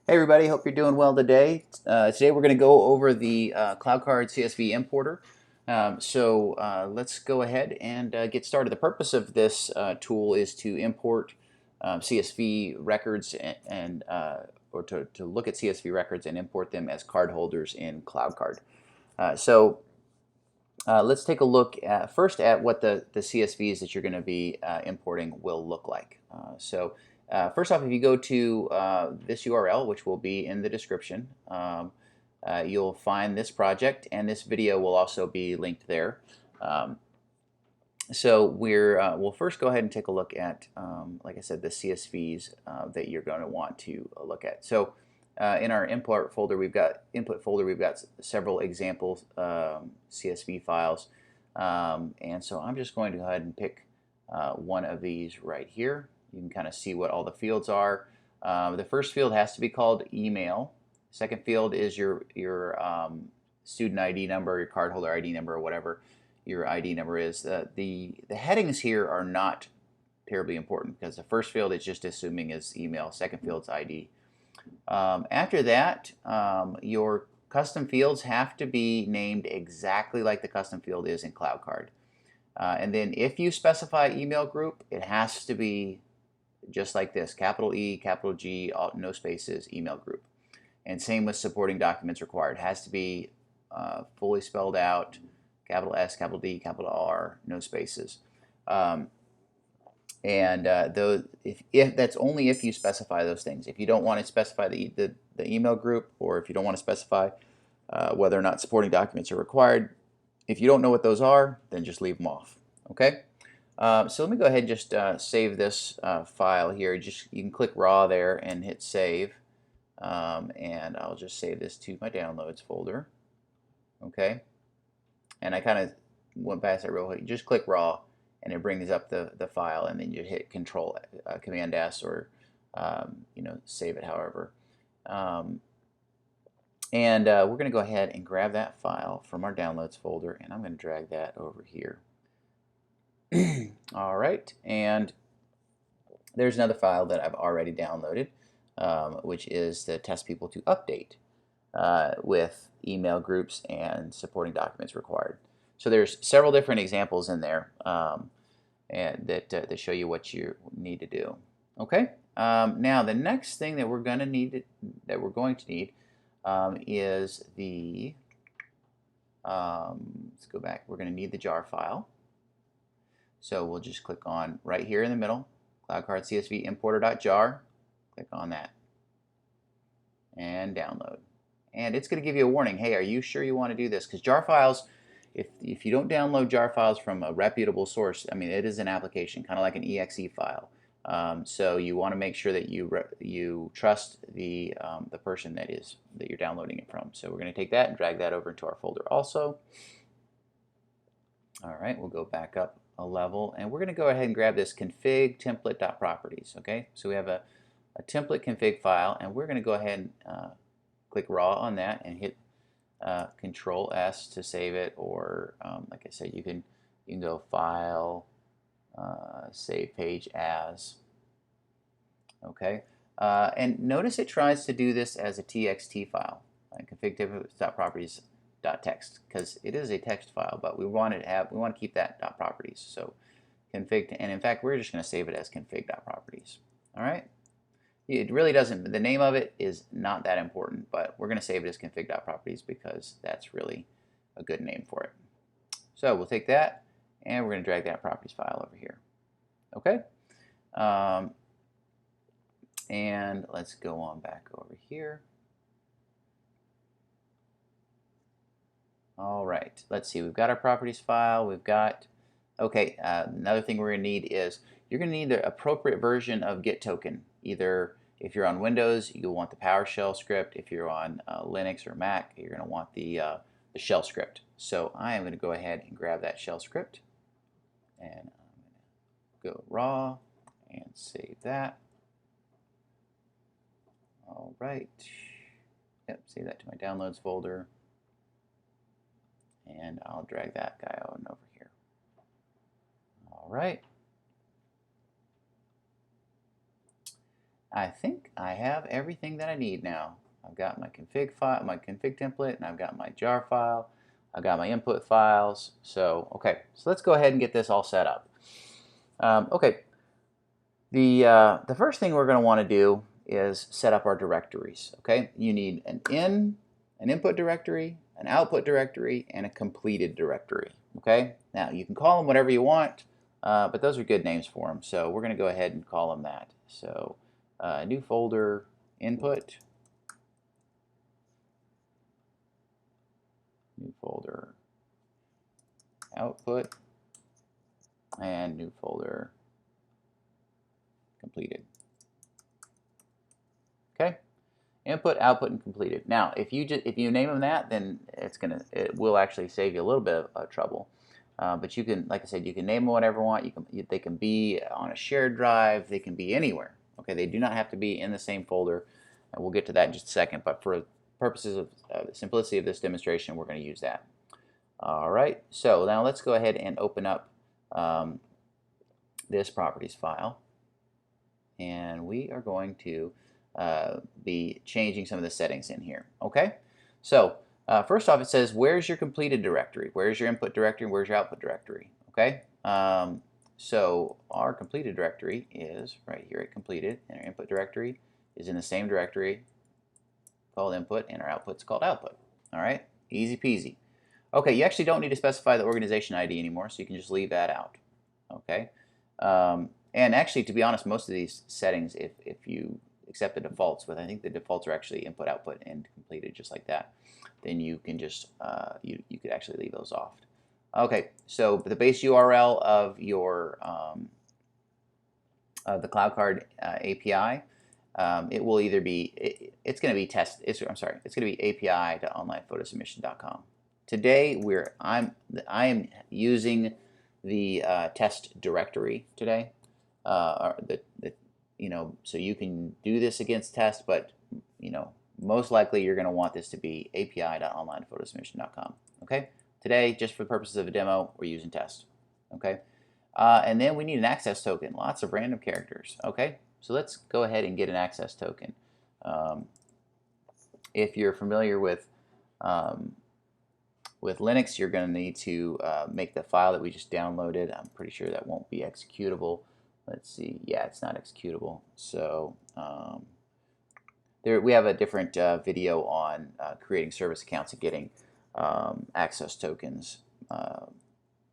Hey everybody, hope you're doing well today. Today we're going to go over the CloudCard CSV Importer. Let's go ahead and get started. The purpose of this tool is to import CSV records or to look at CSV records and import them as card holders in CloudCard. Let's take a look first at what the CSVs that you're going to be importing will look like. First off, if you go to this URL, which will be in the description, you'll find this project, and this video will also be linked there. We'll first go ahead and take a look at, like I said, the CSVs that you're going to want to look at. In our input folder, we've got several example CSV files, and so I'm just going to go ahead and pick one of these right here. You can kind of see what all the fields are. The first field has to be called email. Second field is your student ID number, your cardholder ID number, or whatever your ID number is. The headings here are not terribly important because the first field is just assuming is email. Second field is ID. After that, your custom fields have to be named exactly like the custom field is in CloudCard. And then if you specify email group, it has to be just like this: capital E, capital G, no spaces, email group. And same with supporting documents required. It has to be fully spelled out: capital S, capital D, capital R, no spaces. If that's only if you specify those things. If you don't want to specify the email group, or if you don't want to specify whether or not supporting documents are required, if you don't know what those are, then just leave them off. Okay. So let me go ahead and just save this file here. You can click raw there and hit save, and I'll just save this to my downloads folder. Okay. And I kind of went past that real quick. Just click raw, and it brings up the file, and then you hit Control Command S, or save it however. We're going to go ahead and grab that file from our downloads folder, and I'm going to drag that over here. All right, and there's another file that I've already downloaded, which is the test people to update with email groups and supporting documents required. So there's several different examples in there and that show you what you need to do. Okay. Now the next thing that we're going to need is the let's go back. We're going to need the jar file. So we'll just click on right here in the middle, CloudCard CSV Importer.jar. Click on that and download. And it's going to give you a warning. Hey, are you sure you want to do this? Because jar files, if you don't download jar files from a reputable source, I mean, it is an application, kind of like an exe file. So you want to make sure that you trust the person that you're downloading it from. So we're going to take that and drag that over into our folder also. All right, we'll go back up a level, and we're going to go ahead and grab this config template.properties. Okay, so we have a template config file, and we're going to go ahead and click raw on that and hit Control S to save it, or like I said, you can go File, Save Page As. Okay, and notice it tries to do this as a TXT file, config template.properties .text, because it is a text file, but we want to keep that .properties. So config, and in fact we're just going to save it as config.properties. All right. It really doesn't, the name of it is not that important, but we're going to save it as config.properties because that's really a good name for it. So we'll take that and we're going to drag that properties file over here. Okay. And let's go on back over here. All right, let's see, we've got our properties file, we've got, okay, another thing we're going to need is, you're going to need the appropriate version of get token. Either if you're on Windows, you'll want the PowerShell script. If you're on Linux or Mac, you're going to want the shell script. So I am going to go ahead and grab that shell script, and I'm going to go raw and save that. All right, yep, save that to my downloads folder. And I'll drag that guy on over here. All right. I think I have everything that I need now. I've got my config file, my config template, and I've got my jar file. I've got my input files. So, okay, so let's go ahead and get this all set up. Okay, the first thing we're going to want to do is set up our directories. Okay, you need an input directory, an output directory, and a completed directory. Okay, now you can call them whatever you want, but those are good names for them. So we're going to go ahead and call them that. So new folder input, new folder output, and new folder completed. Okay, input, output, and completed. Now, if you name them that, then it will actually save you a little bit of trouble. But you can, like I said, you can name them whatever you want. They can be on a shared drive. They can be anywhere. Okay, they do not have to be in the same folder, and we'll get to that in just a second. But for purposes of the simplicity of this demonstration, we're going to use that. All right. So now let's go ahead and open up this properties file, and we are going to be changing some of the settings in here. Okay. So first off, it says, where's your completed directory? Where's your input directory? Where's your output directory? Okay. So our completed directory is right here at completed, and our input directory is in the same directory called input, and our output's called output. All right. Easy peasy. Okay, you actually don't need to specify the organization ID anymore, so you can just leave that out. Okay. And actually, to be honest, most of these settings, if you accept the defaults, but I think the defaults are actually input, output, and completed, just like that, then you can just, you could actually leave those off. Okay, so the base URL of your, the CloudCard API, it will either be, it's going to be it's going to be api.onlinephotosubmission.com. Today, I am using the test directory today. So you can do this against test, but most likely you're going to want this to be api.onlinephotosubmission.com. Okay. Today, just for the purposes of a demo, we're using test. Okay. And then we need an access token. Lots of random characters. Okay. So let's go ahead and get an access token. If you're familiar with Linux, you're going to need to make the file that we just downloaded. I'm pretty sure that won't be executable. Let's see. Yeah, it's not executable. So we have a different video on creating service accounts and getting access tokens,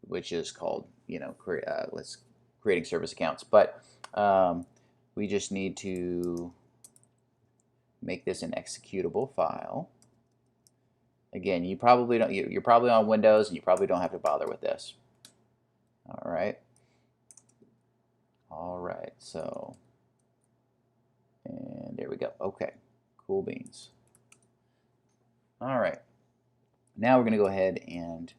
which is called creating service accounts. But we just need to make this an executable file. Again, you probably don't. You're probably on Windows, and you probably don't have to bother with this. All right. All right. So, and there we go. Okay. Cool beans. All right. Now we're going to go ahead and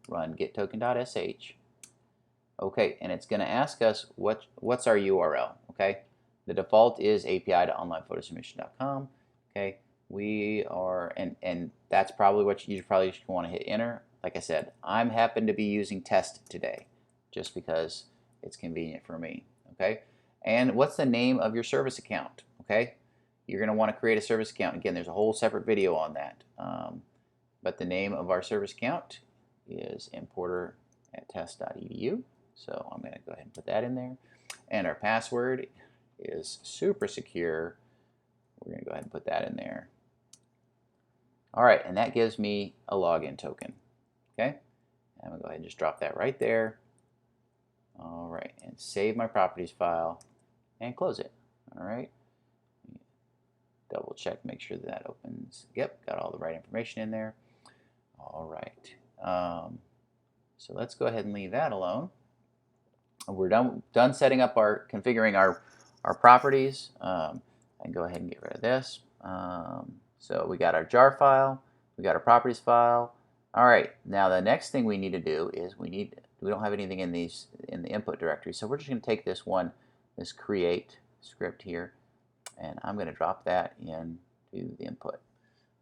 run getToken.sh. Okay, and it's going to ask us what's our URL. Okay, the default is api.onlinephotosubmission.com. Okay. We are, and that's probably what you probably should want to hit enter. Like I said, I'm happen to be using test today just because it's convenient for me. Okay, and what's the name of your service account? Okay, you're going to want to create a service account. Again, there's a whole separate video on that. But the name of our service account is importer at test.edu. So I'm going to go ahead and put that in there. And our password is super secure. We're going to go ahead and put that in there. All right, and that gives me a login token. Okay, I'm going to go ahead and just drop that right there. All right, and save my properties file and close it. All right, double check, make sure that opens. Yep, got all the right information in there. All right, so let's go ahead and leave that alone. We're done setting up configuring our properties. I can go ahead and get rid of this. So we got our jar file, we got our properties file. All right, now the next thing we need to do is we don't have anything in the input directory, so we're just going to take this create script here, and I'm going to drop that into the input.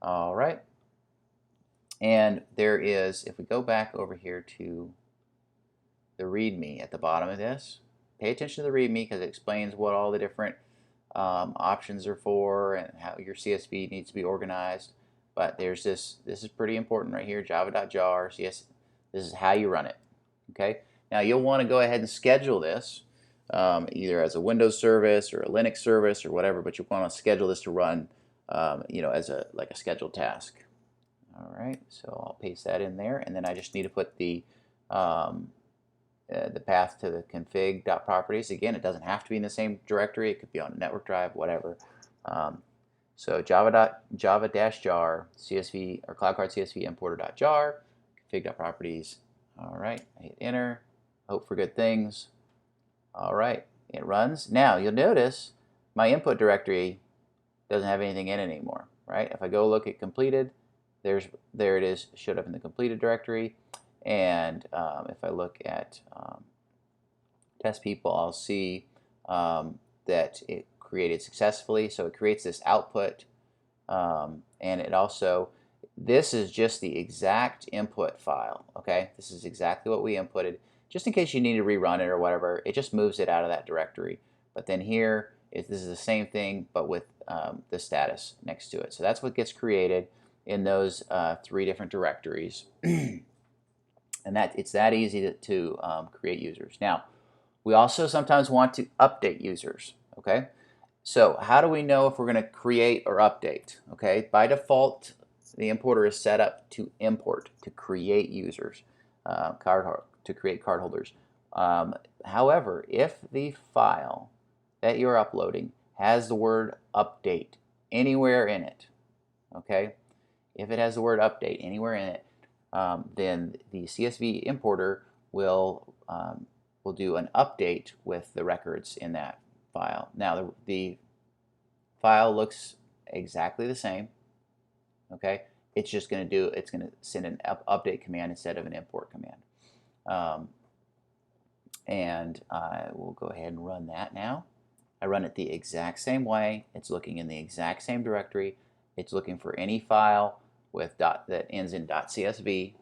All right, and there is, if we go back over here to the README at the bottom of this, pay attention to the README because it explains what all the different options are for and how your CSV needs to be organized. But there's this is pretty important right here, java.jar, this is how you run it. Okay, now you'll want to go ahead and schedule this either as a Windows service or a Linux service or whatever, but you want to schedule this to run as a scheduled task. All right, so I'll paste that in there, and then I just need to put the path to the config.properties. Again, it doesn't have to be in the same directory. It could be on a network drive, whatever. So java-jar CSV or CloudCard CSV Importer.jar config.properties. All right, I hit enter. Hope for good things. All right, it runs. Now you'll notice my input directory doesn't have anything in it anymore. Right? If I go look at completed, there it is, showed up in the completed directory. And if I look at test people, I'll see that it created successfully. So it creates this output, and it also, this is just the exact input file. Okay, this is exactly what we inputted. Just in case you need to rerun it or whatever, it just moves it out of that directory. But then here, this is the same thing, but with the status next to it. So that's what gets created in those 3 different directories. And it's that easy to create users. Now, we also sometimes want to update users. Okay, so how do we know if we're going to create or update? Okay, by default, the importer is set up to import, to create users, to create cardholders. However, if the file that you're uploading has the word update anywhere in it, okay, if it has the word update anywhere in it, then the CSV importer will do an update with the records in that file. Now the file looks exactly the same. Okay, it's just going to send an update command instead of an import command. And I will go ahead and run that now. I run it the exact same way. It's looking in the exact same directory. It's looking for any file with that ends in .csv,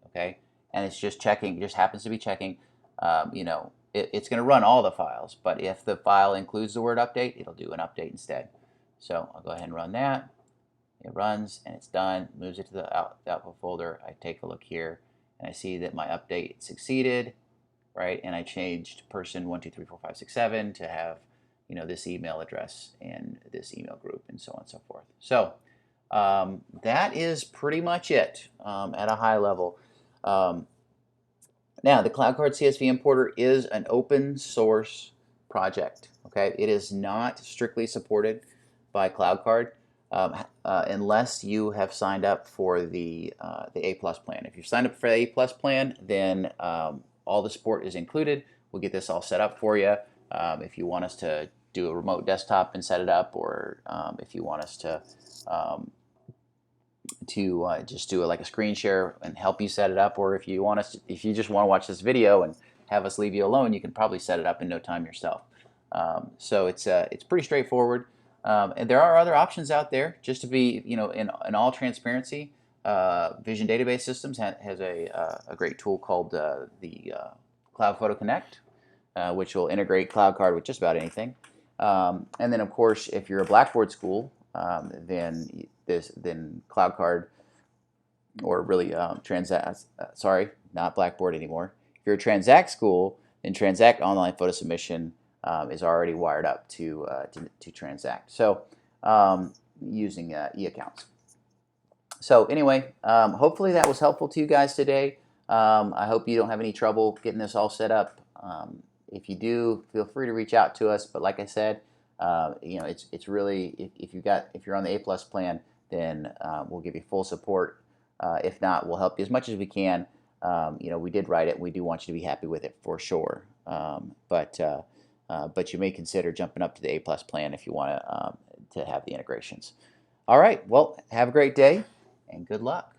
okay, and it's just checking. Just happens to be checking. It's going to run all the files, but if the file includes the word update, it'll do an update instead. So I'll go ahead and run that. It runs and it's done. Moves it to the output folder. I take a look here and I see that my update succeeded, right? And I changed person 1234567 to have this email address and this email group and so on and so forth. So that is pretty much it at a high level. Now, the CloudCard CSV Importer is an open source project. Okay, it is not strictly supported by CloudCard unless you have signed up for the A+ plan. If you've signed up for the A+ plan, then all the support is included. We'll get this all set up for you. If you want us to do a remote desktop and set it up, or if you want us to just do like a screen share and help you set it up, or if you just want to watch this video and have us leave you alone, you can probably set it up in no time yourself. So it's pretty straightforward, and there are other options out there. Just to be in all transparency, Vision Database Systems has a great tool called the Cloud Photo Connect, which will integrate CloudCard with just about anything. And then of course, if you're a Blackboard school, then CloudCard, or really Transact, sorry, not Blackboard anymore. If you're a Transact school, then Transact Online Photo Submission is already wired up to Transact. So using e-accounts. So anyway, hopefully that was helpful to you guys today. I hope you don't have any trouble getting this all set up. If you do, feel free to reach out to us. But like I said, it's really, if you're on the A+ plan, then we'll give you full support. If not, we'll help you as much as we can. We did write it, and we do want you to be happy with it for sure. But you may consider jumping up to the A+ plan if you want to have the integrations. All right. Well, have a great day and good luck.